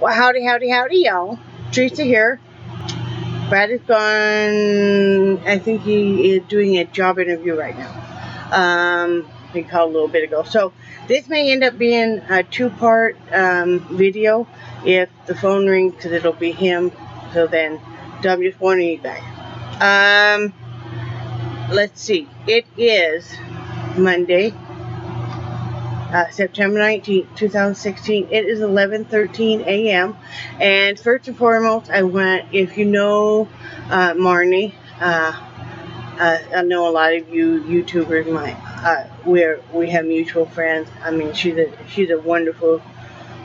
Well, howdy, y'all. Teresa here. Brad is gone. I think he is doing a job interview right now. He called a little bit ago. So this may end up being a two-part video if the phone rings, because it'll be him. So then, I'm just warning you guys. Let's see. It is Monday, September 19th, 2016. It is 11:13 a.m. And first and foremost, I want, if you know Marnie, I know a lot of you YouTubers we have mutual friends. I mean, she's a wonderful,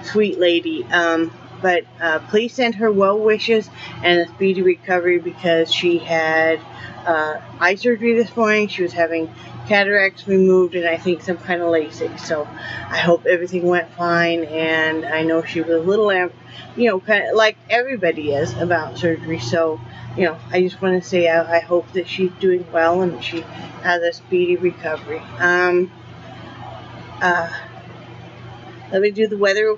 sweet lady. But please send her well wishes and a speedy recovery, because she had eye surgery this morning. She was having cataracts removed and I think some kind of LASIK. So I hope everything went fine, and I know she was a little, kind of like everybody is about surgery. So, I just want to say I hope that she's doing well and she has a speedy recovery. Let me do the weather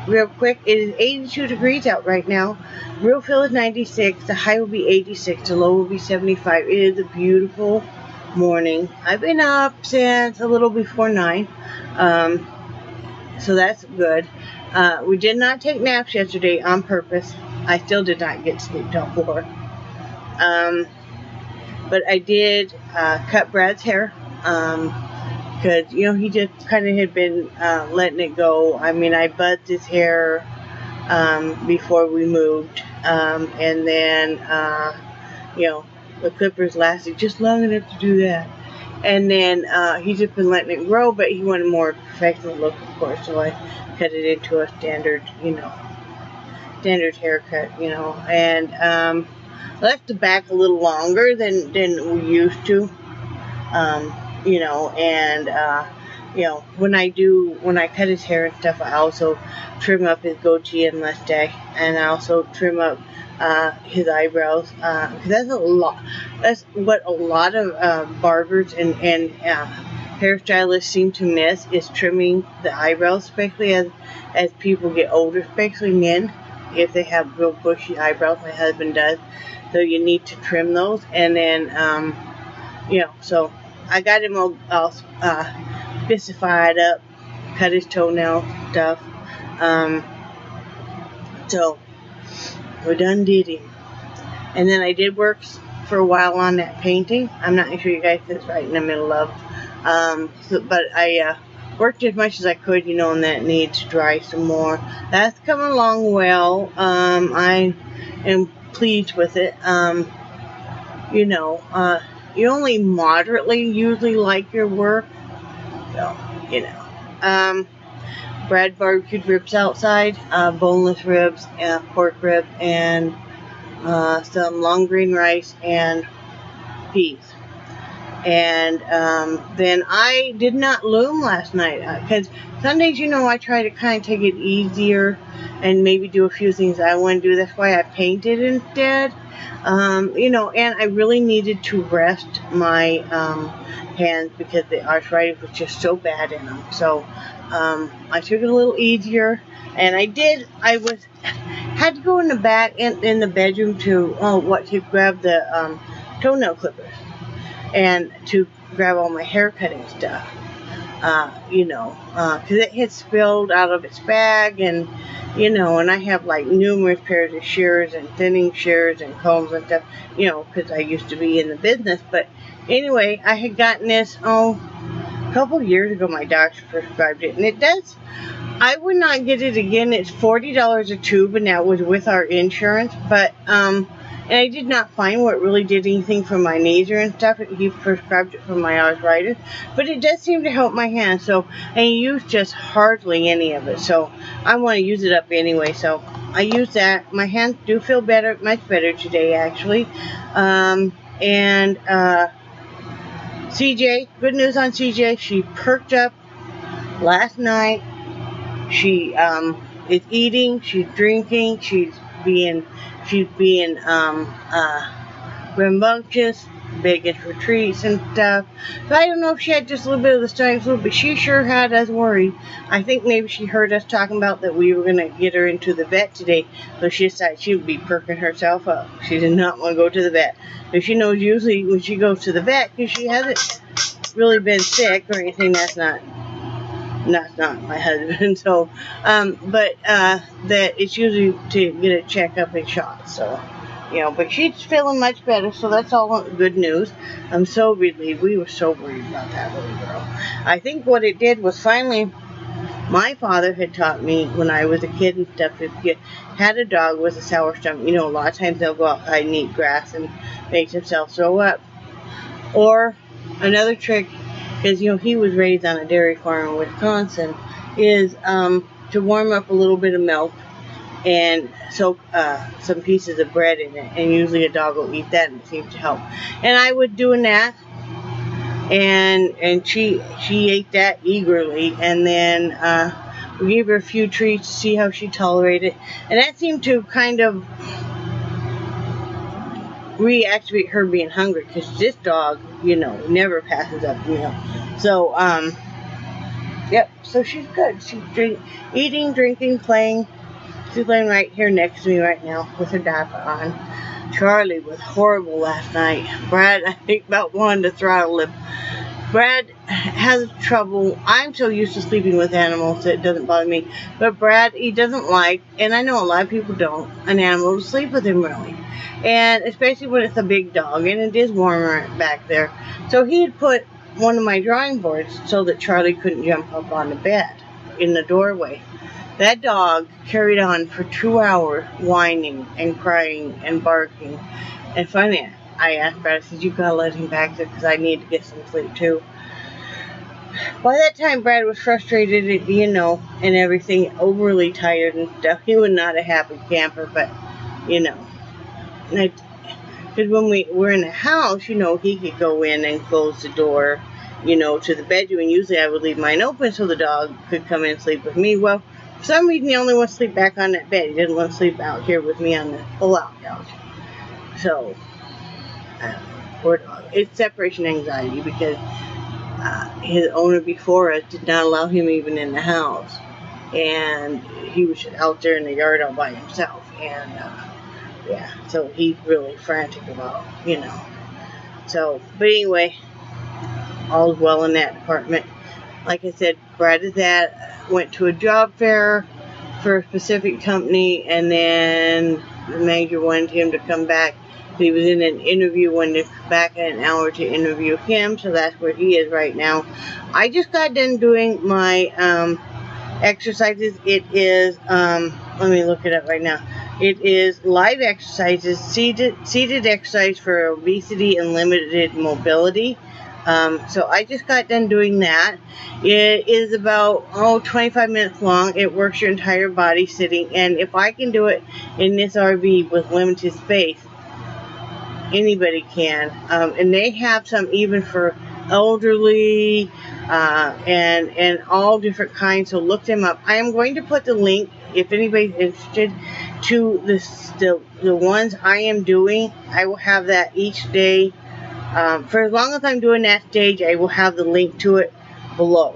real quick. It is 82 degrees out right now. Real feel is 96. The high will be 86. The low will be 75. It is a beautiful morning. I've been up since a little before 9. So that's good. We did not take naps yesterday on purpose. I still did not get sleep till 4. But I did cut Brad's hair. Because, he just kind of had been letting it go. I mean, I buzzed his hair before we moved. And then, the clippers lasted just long enough to do that. And then he's just been letting it grow, but he wanted more professional look, of course. So I cut it into a standard, standard haircut, And left the back a little longer than we used to. When I cut his hair and stuff, I also trim up his goatee and mustache, and I also trim up his eyebrows, because that's what a lot of barbers and hairstylists seem to miss, is trimming the eyebrows, especially as people get older, especially men, if they have real bushy eyebrows. My husband does, so you need to trim those. And then so I got him all specified up, cut his toenail stuff. So we done did him. And then I did work for a while on that painting. I'm not sure you guys, it's right in the middle of. But I worked as much as I could, and that needs to dry some more. That's coming along well. I am pleased with it. You only moderately usually like your work. So, Brad barbecued ribs outside, boneless ribs, pork ribs, and some long green rice and peas. And then I did not loom last night, because Sundays, I try to kind of take it easier and maybe do a few things I want to do. That's why I painted instead. And I really needed to rest my hands, because the arthritis was just so bad in them. So I took it a little easier, and I had to go in the back in the bedroom to grab the toenail clippers and to grab all my hair cutting stuff. Because it had spilled out of its bag, and and I have like numerous pairs of shears and thinning shears and combs and stuff, because I used to be in the business. But anyway, I had gotten this, a couple years ago. My doctor prescribed it, and it does. I would not get it again. It's $40 a tube, and that was with our insurance. But, and I did not find where it really did anything for my knees and stuff. He prescribed it for my arthritis, but it does seem to help my hands. So I use just hardly any of it. So I want to use it up anyway. So I use that. My hands do feel better, much better today, actually. CJ, good news on CJ. She perked up last night. She is eating. She's drinking. She's being rambunctious. begging for treats and stuff. So I don't know if she had just a little bit of the stomach flu, but she sure had us worried. I think maybe she heard us talking about that we were going to get her into the vet today, so she decided she would be perking herself up. She did not want to go to the vet. But she knows usually when she goes to the vet, because she hasn't really been sick or anything, that's not my husband. So, that it's usually to get a checkup and shot. So, but she's feeling much better, so that's all good news. I'm so relieved. We were so worried about that little girl. I think what it did was finally, my father had taught me when I was a kid and stuff, if you had a dog with a sour stomach, a lot of times they'll go outside and eat grass and make themselves throw up. Or another trick is, he was raised on a dairy farm in Wisconsin, is to warm up a little bit of milk and soak some pieces of bread in it, and usually a dog will eat that, and it seems to help. And I was doing that, and she ate that eagerly, and then we gave her a few treats to see how she tolerated it, and that seemed to kind of reactivate her being hungry, because this dog, never passes up a meal. So, yep, so she's good. She's eating, drinking, playing. She's laying right here next to me right now with her diaper on. Charlie was horrible last night. Brad, I think, about wanted to throttle him. Brad has trouble. I'm so used to sleeping with animals that it doesn't bother me. But Brad, he doesn't like, and I know a lot of people don't, an animal to sleep with him really. And especially when it's a big dog, and it is warmer back there. So he had put one of my drawing boards so that Charlie couldn't jump up on the bed in the doorway. That dog carried on for 2 hours, whining and crying and barking. And finally, I asked Brad, I said, you gotta let him back there because I need to get some sleep too. By that time, Brad was frustrated, and everything, overly tired and stuff. He was not a happy camper, but, because when we were in the house, he could go in and close the door, to the bedroom, and usually I would leave mine open so the dog could come in and sleep with me. Well, for some reason, he only wants to sleep back on that bed. He didn't want to sleep out here with me on the pull-out couch. So, poor dog. It's separation anxiety, because his owner before us did not allow him even in the house. And he was out there in the yard all by himself. And, so he's really frantic about, So, but anyway, all's well in that department. Like I said, Brad went to a job fair for a specific company, and then the manager wanted him to come back. He was in an interview, wanted to come back in an hour to interview him, so that's where he is right now. I just got done doing my exercises. It is, let me look it up right now. It is live exercises, seated exercise for obesity and limited mobility. So I just got done doing that. It is about 25 minutes long. It works your entire body sitting, and if I can do it in this RV with limited space, anybody can. And they have some even for elderly and all different kinds, so look them up. I am going to put the link, if anybody's interested, to the ones I am doing. I will have that each day. For as long as I'm doing that stage, I will have the link to it below.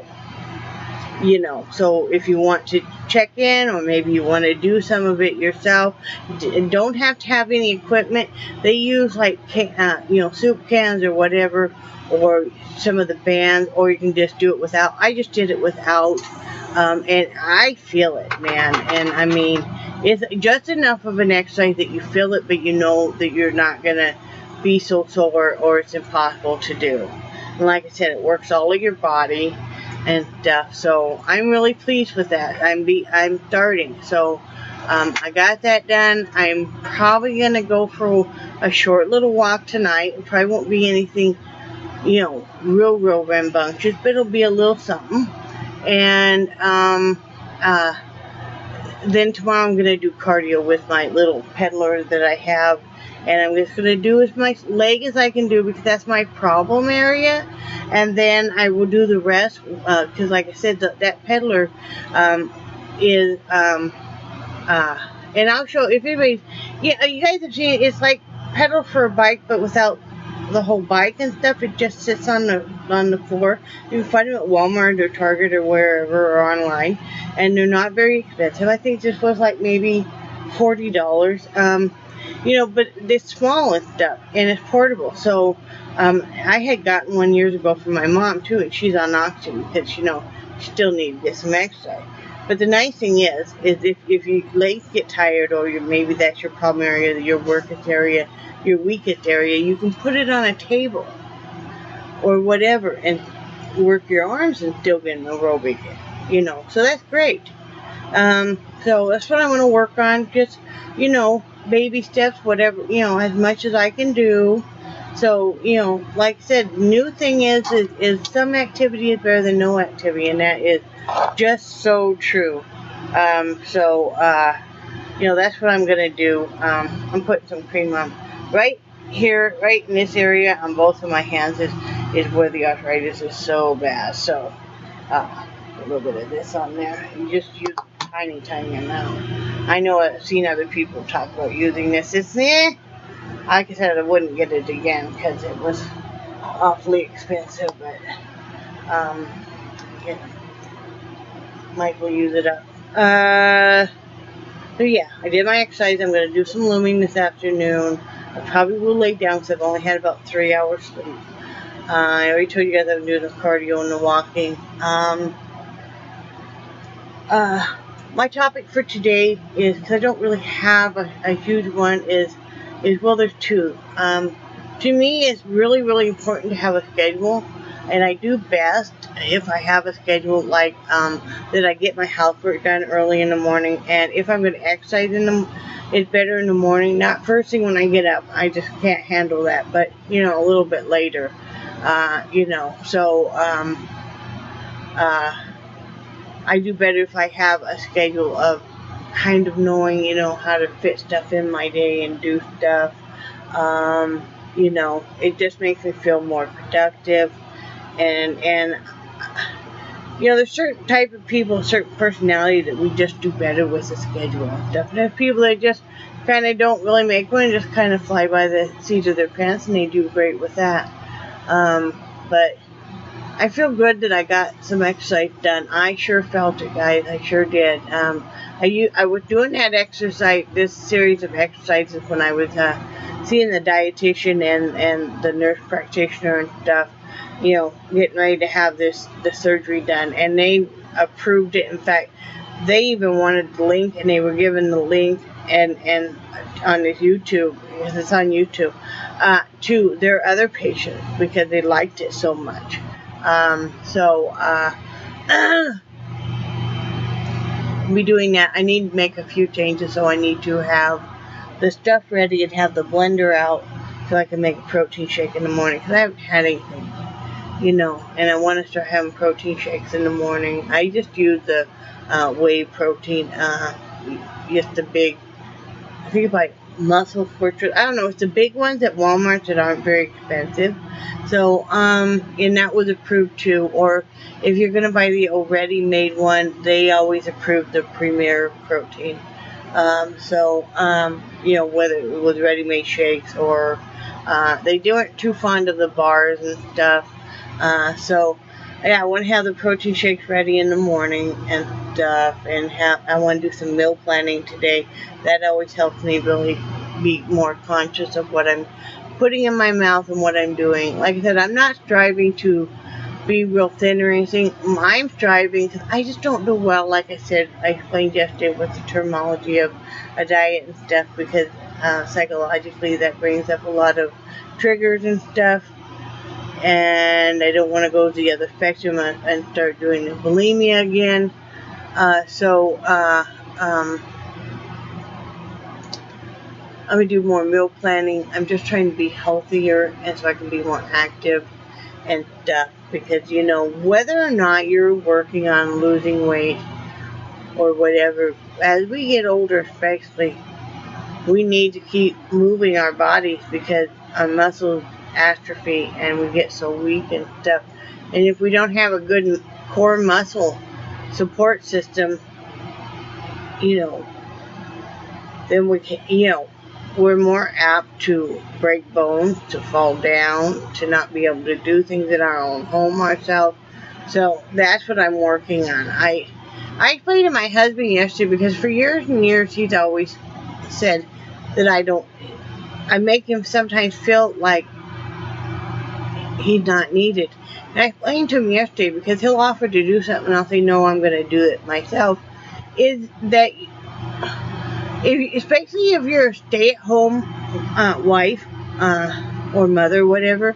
So if you want to check in, or maybe you want to do some of it yourself, and don't have to have any equipment. They use like soup cans or whatever, or some of the bands, or you can just do it without. I just did it without, and I feel it, man. And I mean, it's just enough of an exercise that you feel it, but you know that you're not gonna be so sore or it's impossible to do. And like I said, it works all of your body and stuff. So I'm really pleased with that. I'm starting. So I got that done. I'm probably gonna go for a short little walk tonight. It probably won't be anything, real rambunctious, but it'll be a little something. And then tomorrow I'm gonna do cardio with my little peddler that I have. And I'm just going to do as much leg as I can do, because that's my problem area. And then I will do the rest, because like I said, that peddler is, and I'll show, if anybody, you guys have seen it, it's like pedal for a bike, but without the whole bike and stuff. It just sits on the floor. You can find them at Walmart or Target or wherever, or online, and they're not very expensive. I think this was like maybe $40. You know, but it's small and stuff, and it's portable. So I had gotten one years ago from my mom too, and she's on oxygen because, you know, she still needs to get some exercise. But the nice thing is if your legs get tired, or maybe that's your problem area, your weakest area, you can put it on a table or whatever and work your arms and still get an aerobic, you know. So that's great. So that's what I want to work on. Just, you know, baby steps, whatever, you know, as much as I can do. So, you know, like I said, new thing is some activity is better than no activity, and that is just so true. You know, that's what I'm going to do. I'm putting some cream on right here, right in this area on both of my hands is where the arthritis is so bad. So, a little bit of this on there. You just use a tiny, tiny amount. I know I've seen other people talk about using this. It's, like I said, I wouldn't get it again because it was awfully expensive, but might as well use it up. So yeah, I did my exercise. I'm going to do some looming this afternoon. I probably will lay down because I've only had about 3 hours sleep. I already told you guys I'm doing the cardio and the walking. My topic for today is, because I don't really have a huge one, is well, there's two. To me, it's really, really important to have a schedule, and I do best if I have a schedule like that I get my housework done early in the morning, and if I'm going to exercise it's better in the morning, not first thing when I get up. I just can't handle that, but, you know, a little bit later, you know, so I do better if I have a schedule of kind of knowing, you know, how to fit stuff in my day and do stuff. You know, it just makes me feel more productive, and you know, there's certain type of people, certain personality that we just do better with the schedule and stuff. And there's people that just kind of don't really make one, just kind of fly by the seat of their pants, and they do great with that. But I feel good that I got some exercise done. I sure felt it, guys. I sure did. I was doing that exercise, this series of exercises, when I was seeing the dietitian and the nurse practitioner and stuff, you know, getting ready to have the surgery done, and they approved it. In fact, they even wanted the link, and they were given the link and on this YouTube, because it's on YouTube, to their other patients because they liked it so much. Be doing that. I need to make a few changes, so I need to have the stuff ready and have the blender out so I can make a protein shake in the morning, because I haven't had anything, you know, and I want to start having protein shakes in the morning. I just use the whey protein, just the big, I think it's like Muscle Fortress. I don't know, it's the big ones at Walmart that aren't very expensive. So, and that was approved too. Or if you're going to buy the already made one, they always approve the Premier Protein. You know, whether it was ready-made shakes or they weren't too fond of the bars and stuff. Yeah, I want to have the protein shakes ready in the morning and stuff, and I want to do some meal planning today. That always helps me really be more conscious of what I'm putting in my mouth and what I'm doing. Like I said, I'm not striving to be real thin or anything. I'm striving because I just don't do well, like I said, I explained yesterday, with the terminology of a diet and stuff, because psychologically that brings up a lot of triggers and stuff. And I don't want to go to the other spectrum and start doing the bulimia again. I'm going to do more meal planning. I'm just trying to be healthier, and so I can be more active and stuff. Because, you know, whether or not you're working on losing weight or whatever, as we get older especially, we need to keep moving our bodies, because our muscles atrophy and we get so weak and stuff. And if we don't have a good core muscle support system, you know, then we can, you know, we're more apt to break bones, to fall down, to not be able to do things in our own home ourselves. So that's what I'm working on. I explained to my husband yesterday, because for years and years he's always said that I make him sometimes feel like he's not needed. And I explained to him yesterday, because he'll offer to do something and I'll say, no, I'm going to do it myself, is that especially if you're a stay-at-home wife or mother, whatever,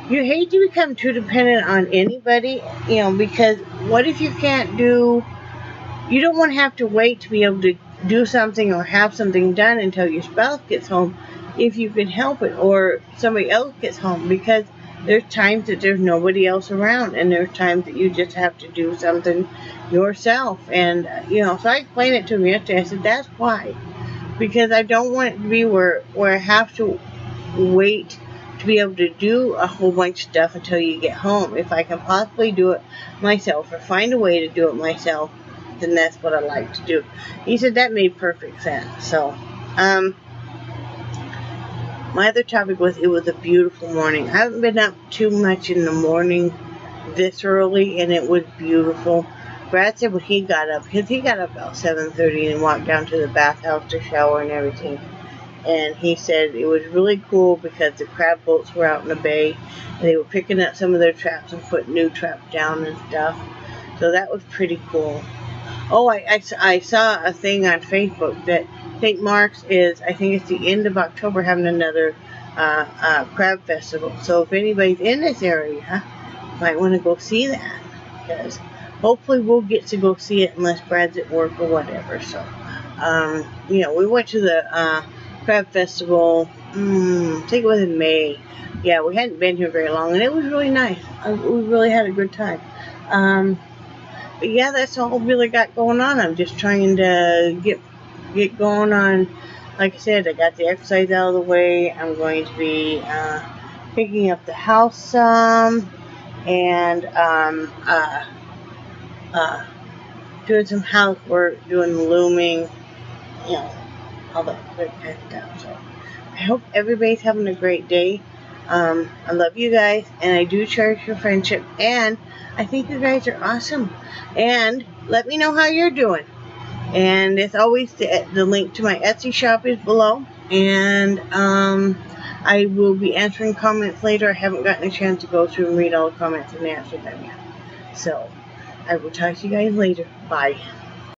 you hate to become too dependent on anybody, because what if you can't do, you don't want to have to wait to be able to do something or have something done until your spouse gets home, if you can help it, or somebody else gets home, because there's times that there's nobody else around, and there's times that you just have to do something yourself. And so I explained it to him yesterday. I said, that's why, because I don't want it to be where I have to wait to be able to do a whole bunch of stuff until you get home. If I can possibly do it myself, or find a way to do it myself, then that's what I like to do. He said that made perfect sense. So my other topic was, it was a beautiful morning. I haven't been up too much in the morning this early, and it was beautiful. Brad said when he got up, because he got up about 7:30 and walked down to the bathhouse to shower and everything. And he said it was really cool because the crab boats were out in the bay, and they were picking up some of their traps and putting new traps down and stuff. So that was pretty cool. Oh, I saw a thing on Facebook that St. Mark's is, I think it's the end of October, having another crab festival. So if anybody's in this area, you might want to go see that, because hopefully we'll get to go see it unless Brad's at work or whatever. So, we went to the crab festival, I think it was in May. Yeah, we hadn't been here very long, and it was really nice. We really had a good time. But yeah, that's all really got going on. I'm just trying to get going on. Like I said, I got the exercise out of the way. I'm going to be picking up the house some, and doing some housework, doing looming, all that good kind of stuff. So I hope everybody's having a great day. I love you guys, and I do cherish your friendship, and I think you guys are awesome. And let me know how you're doing. And as always, the link to my Etsy shop is below. And I will be answering comments later. I haven't gotten a chance to go through and read all the comments and answer them yet. So I will talk to you guys later. Bye.